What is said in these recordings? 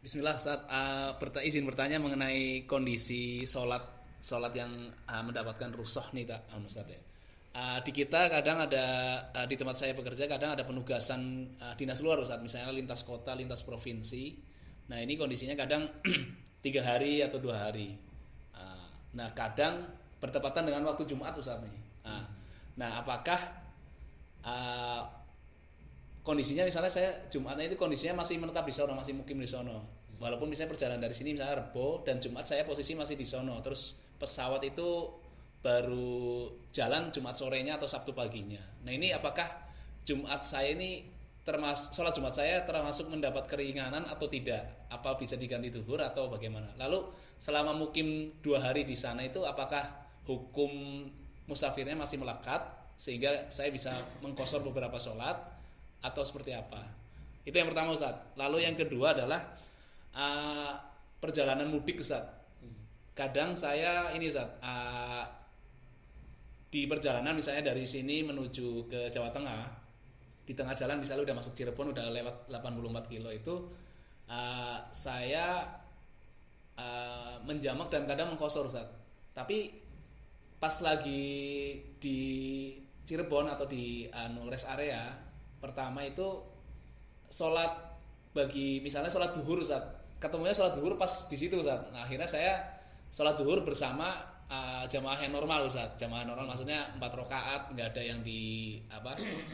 Bismillah Ustaz, izin bertanya mengenai kondisi sholat yang mendapatkan rusuh nih tak Ustaz ya. Di kita kadang ada di tempat saya bekerja kadang ada penugasan dinas luar Ustaz, misalnya lintas kota, lintas provinsi. Nah ini kondisinya kadang 3 hari atau 2 hari. Nah kadang bertepatan dengan waktu Jumat Ustaz nih. Nah apakah kondisinya misalnya saya Jumatnya itu kondisinya masih menetap di sono, masih mukim di sono. Walaupun misalnya perjalanan dari sini misalnya Rebo dan Jumat saya posisi masih di sono. Terus pesawat itu baru jalan Jumat sorenya atau Sabtu paginya. Nah, ini apakah Jumat saya ini sholat Jumat saya termasuk mendapat keringanan atau tidak? Apa bisa diganti duhur atau bagaimana? Lalu selama mukim 2 hari di sana itu apakah hukum musafirnya masih melekat sehingga saya bisa mengkosor beberapa sholat atau seperti apa? Itu yang pertama Ustaz. Lalu yang kedua adalah perjalanan mudik Ustaz. Kadang saya ini Ustaz, di perjalanan misalnya dari sini menuju ke Jawa Tengah, di tengah jalan misalnya udah masuk Cirebon, udah lewat 84 kilo itu saya menjamak dan kadang mengkosor Ustaz. Tapi pas lagi di Cirebon atau di rest area pertama itu sholat bagi misalnya sholat duhur Ustaz, ketemunya sholat duhur pas di situ Ustaz. Nah, akhirnya saya sholat duhur bersama jamaah yang normal Ustaz. Jamaah normal maksudnya 4 rakaat, nggak ada yang di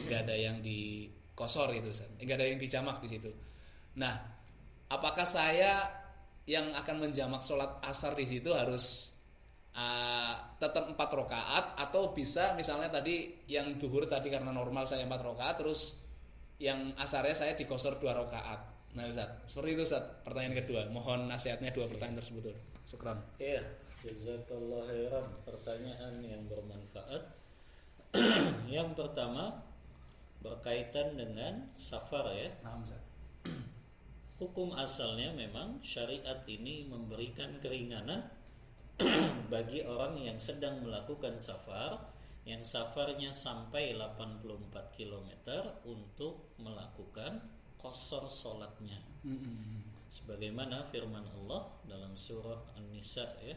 nggak ada yang di kosor itu Ustaz. Nggak ada yang dijamak di situ. Nah, apakah saya yang akan menjamak sholat asar di situ harus tetap 4 rakaat atau bisa misalnya tadi yang duhur tadi karena normal saya 4 rakaat terus yang asarnya saya dikosor 2 rakaat. Nah Ustaz, seperti itu Ustaz. Pertanyaan kedua, mohon nasihatnya 2 pertanyaan tersebut. Syukran. Iya, jazakallahu khairan. Pertanyaan yang bermanfaat. Yang pertama berkaitan dengan safar ya. Nah, Ustaz. Hukum asalnya memang syariat ini memberikan keringanan bagi orang yang sedang melakukan safar, yang safarnya sampai 84 km untuk melakukan qasar salatnya. Sebagaimana firman Allah dalam surah An-Nisa ya,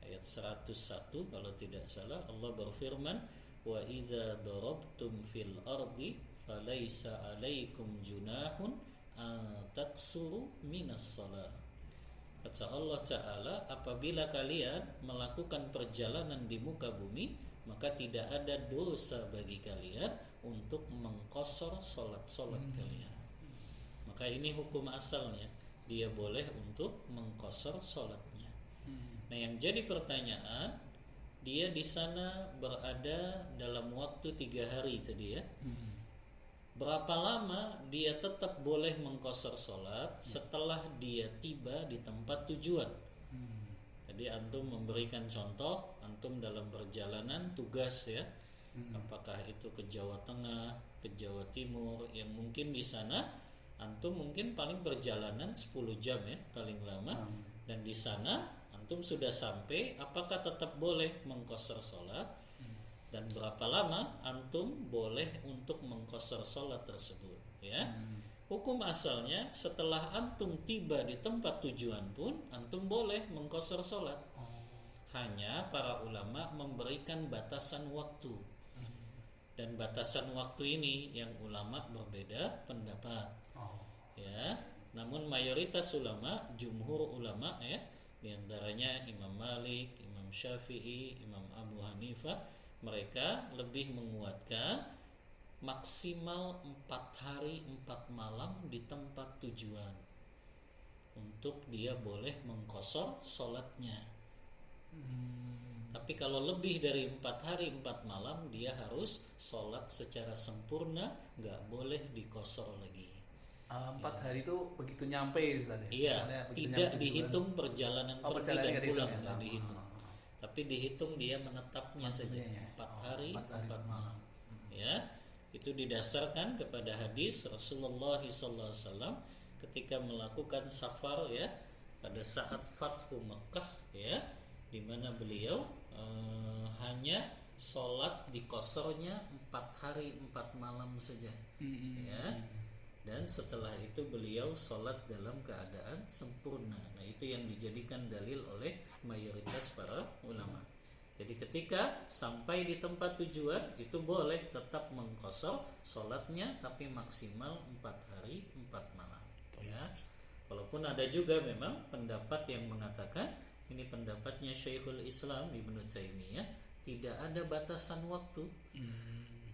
ayat 101 kalau tidak salah, Allah berfirman, "Wa idza darabtum fil ardi falaysa 'alaikum junahun an taksuru minas shalah." Kata Allah Ta'ala, apabila kalian melakukan perjalanan di muka bumi, maka tidak ada dosa bagi kalian untuk mengqasar salat-salat kalian. Maka ini hukum asalnya, dia boleh untuk mengqasar salatnya. Nah, yang jadi pertanyaan, dia di sana berada dalam waktu 3 hari tadi ya. Berapa lama dia tetap boleh mengqasar salat setelah dia tiba di tempat tujuan? Jadi antum memberikan contoh, antum dalam perjalanan tugas ya, apakah itu ke Jawa Tengah, ke Jawa Timur, yang mungkin di sana antum mungkin paling perjalanan 10 jam ya paling lama, dan di sana antum sudah sampai, apakah tetap boleh mengqasar salat? Dan berapa lama antum boleh untuk mengqasar salat tersebut ya. Hukum asalnya setelah antum tiba di tempat tujuan pun antum boleh mengqasar salat. Hanya para ulama memberikan batasan waktu. Dan batasan waktu ini yang ulama berbeda pendapat. Ya, namun mayoritas ulama, jumhur ulama ya, di antaranya Imam Malik, Imam Syafi'i, Imam Abu Hanifah, mereka lebih menguatkan maksimal 4 hari 4 malam di tempat tujuan untuk dia boleh mengqasar salatnya. Tapi kalau lebih dari 4 hari 4 malam, dia harus salat secara sempurna, gak boleh dikosor lagi. 4 hari itu begitu nyampe Ustaz ya? Iya, tidak dihitung perjalanan pergi dan pulang, gak dihitung. Tapi dihitung dia menetapnya saja 4 hari 4 malam. Ya, itu didasarkan kepada hadis Rasulullah SAW ketika melakukan safar ya, pada saat Fathu Makkah ya, di mana beliau hanya sholat di qasarnya 4 hari 4 malam saja. Ya. dan setelah itu beliau sholat dalam keadaan sempurna. Nah, itu yang dijadikan dalil oleh mayoritas para ulama. Jadi ketika sampai di tempat tujuan itu boleh tetap mengqashar sholatnya, tapi maksimal 4 hari 4 malam. Ya, walaupun ada juga memang pendapat yang mengatakan, ini pendapatnya Syekhul Islam Ibnu Taimiyah, tidak ada batasan waktu.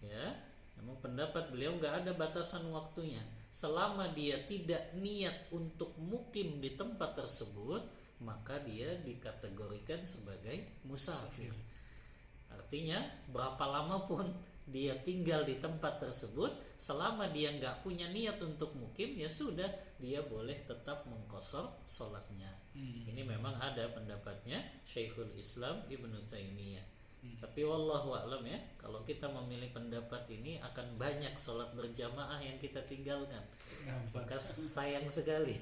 Ya, memang pendapat beliau nggak ada batasan waktunya. Selama dia tidak niat untuk mukim di tempat tersebut, maka dia dikategorikan sebagai musafir. Artinya berapa lama pun dia tinggal di tempat tersebut, selama dia nggak punya niat untuk mukim, ya sudah, dia boleh tetap mengqashar sholatnya. Ini memang ada pendapatnya Syekhul Islam Ibnu Taimiyah. Tapi wallahu a'lam ya, kalau kita memilih pendapat ini akan banyak sholat berjamaah yang kita tinggalkan. Maka sayang sekali.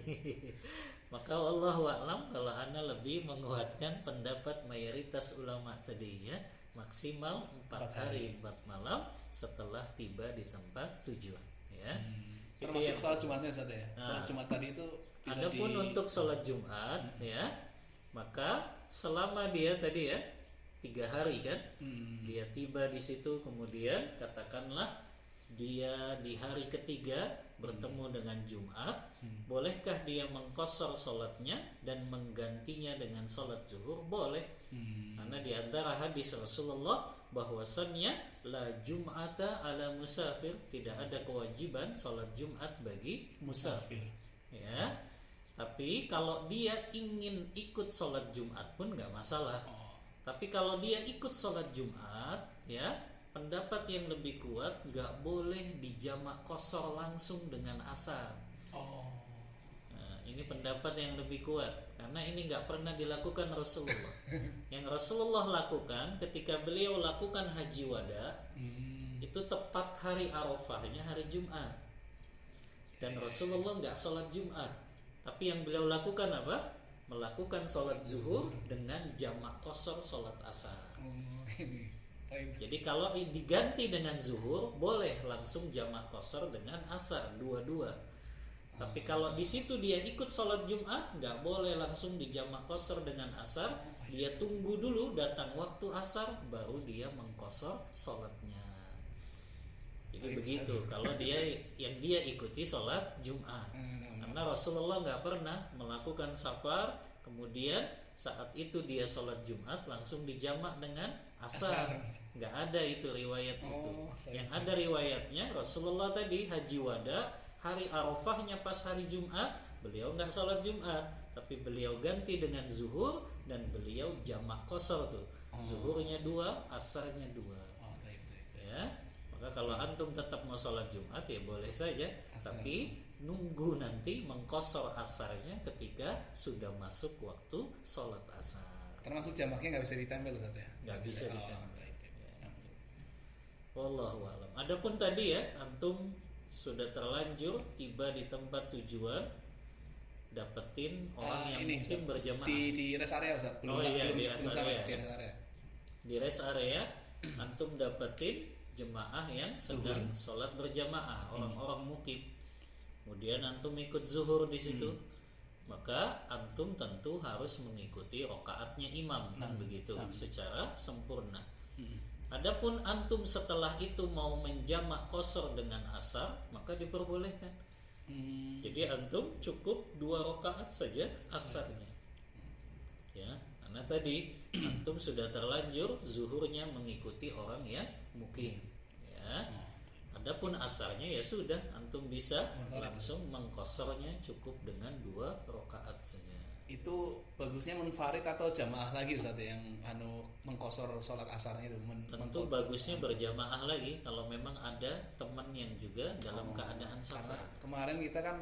Maka wallahu a'lam, kalau ana lebih menguatkan pendapat mayoritas ulama tadi ya, maksimal 4 hari 4 malam setelah tiba di tempat tujuan ya. Termasuk sholat Jumatnya Ustaz ya. Sholat Jumat tadi itu bisa adapun untuk sholat Jumat ya, maka selama dia tadi ya 3 hari kan, dia tiba di situ, kemudian katakanlah dia di hari ketiga bertemu dengan Jumat, bolehkah dia mengqashar sholatnya dan menggantinya dengan sholat zuhur? Boleh. Karena di antara hadis Rasulullah bahwasannya la jum'ata ala musafir, tidak ada kewajiban sholat Jumat bagi musafir. Ya. Tapi kalau dia ingin ikut sholat Jumat pun nggak masalah. Tapi kalau dia ikut sholat Jumat, ya, pendapat yang lebih kuat nggak boleh dijamak qashar langsung dengan asar. Nah, ini pendapat yang lebih kuat karena ini nggak pernah dilakukan Rasulullah. Yang Rasulullah lakukan ketika beliau lakukan haji wada, itu tepat hari Arafahnya hari Jumat, dan Rasulullah nggak sholat Jumat. Tapi yang beliau lakukan apa? Melakukan sholat zuhur dengan jamak qashar sholat asar. Jadi kalau diganti dengan zuhur, boleh langsung jamak qashar dengan asar, dua-dua. Tapi kalau di situ dia ikut sholat Jumat, nggak boleh langsung dijamak qashar dengan asar. Dia tunggu dulu datang waktu asar, baru dia mengqashar sholatnya. Jadi begitu kalau dia yang dia ikuti sholat Jumat. Karena Rasulullah nggak pernah melakukan safar, kemudian saat itu dia sholat Jumat langsung dijamak dengan asar. Nggak ada itu riwayat itu. Yang ada riwayatnya Rasulullah tadi haji wada, hari Arafahnya pas hari Jumat, beliau nggak sholat Jumat, tapi beliau ganti dengan zuhur dan beliau jamak qashar tuh. Zuhurnya 2, asarnya 2. Ya. Maka kalau antum tetap mau sholat Jumat ya boleh saja, tapi nunggu nanti mengqashar asarnya ketika sudah masuk waktu sholat asar. Termasuk jamaknya nggak bisa ditempel Ustaz ya? Nggak bisa ditempel. Wallahu a'lam. Adapun tadi ya, antum sudah terlanjur tiba di tempat tujuan, dapetin orang yang ini, mungkin berjamaah di rest area Ustaz. Belum di rest area. Di rest area. Di rest area antum dapetin jemaah yang sedang sholat berjamaah, orang-orang mukim. Kemudian antum ikut zuhur di situ, maka antum tentu harus mengikuti rokaatnya imam, kan begitu, secara sempurna. Adapun antum setelah itu mau menjamak qashar dengan asar, maka diperbolehkan. Jadi antum cukup 2 rakaat saja asarnya. Ya, karena tadi antum sudah terlanjur zuhurnya mengikuti orang yang mukim. Ya. Adapun asarnya ya sudah, antum bisa langsung mengqasharnya cukup dengan 2 rakaat saja. Itu bagusnya munfarid atau jamaah lagi Ustaz yang mengqashar sholat asarnya itu? Tentu bagusnya berjamaah lagi kalau memang ada teman yang juga dalam keadaan safar. Kemarin kita kan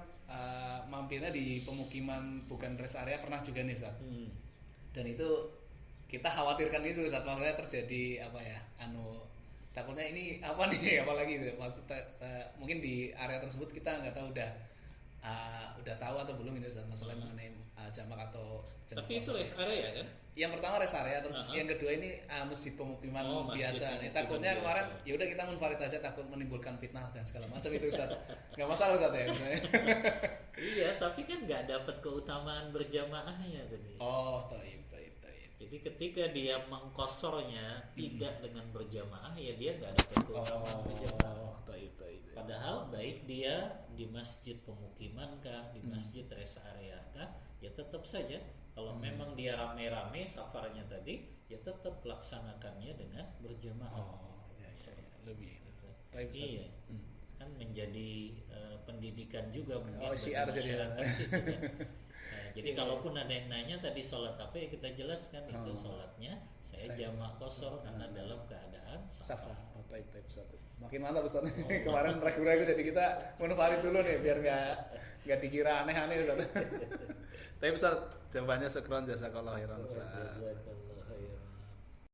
mampirnya di pemukiman bukan rest area pernah juga nih Ustaz. Dan itu kita khawatirkan itu Ustaz, makanya terjadi apa ya? Takutnya ini apa nih apalagi itu waktu mungkin di area tersebut kita nggak tahu udah udah tahu atau belum ini Ustaz masalah mengenai jamak atau jamak Tapi itu kosor. rest area kan? Yang pertama rest area, terus yang kedua ini masjid pemukiman Masjid biasa. Nih, pemukiman takutnya biasa. kemarin ya udah kita munfarid aja, takut menimbulkan fitnah dan segala macam itu Ustaz. Nggak masalah Ustaz ya misalnya. Iya, tapi kan nggak dapat keutamaan berjamaahnya tadi. Oh, taib. Jadi ketika dia mengkosornya tidak dengan berjamaah, ya dia nggak dapat keutamaan berjamaah. Oh, taib. Padahal baik dia di masjid pemukiman kah, di masjid rest area kah, ya tetap saja kalau memang dia rame-rame safarnya tadi, ya tetap laksanakannya dengan berjamaah. Oh, ya. Lebih. Taib Ustaz. Iya, kan menjadi pendidikan juga mungkin bagi syiar jadi ya. masyarakat situ kan. Nah, jadi kalaupun ada yang nanya tadi sholat apa ya kita jelaskan itu sholatnya saya jamak kosor karena dalam keadaan Safar. safar. Oh, taib Ustaz. Makin mantap Ustaz. Kemarin ragu-ragu jadi kita munfarid dulu nih biar nggak dikira aneh-aneh Ustaz. Taib Ustaz, jawabannya syukron jazakallahu khairan Ustaz. Jazakallah.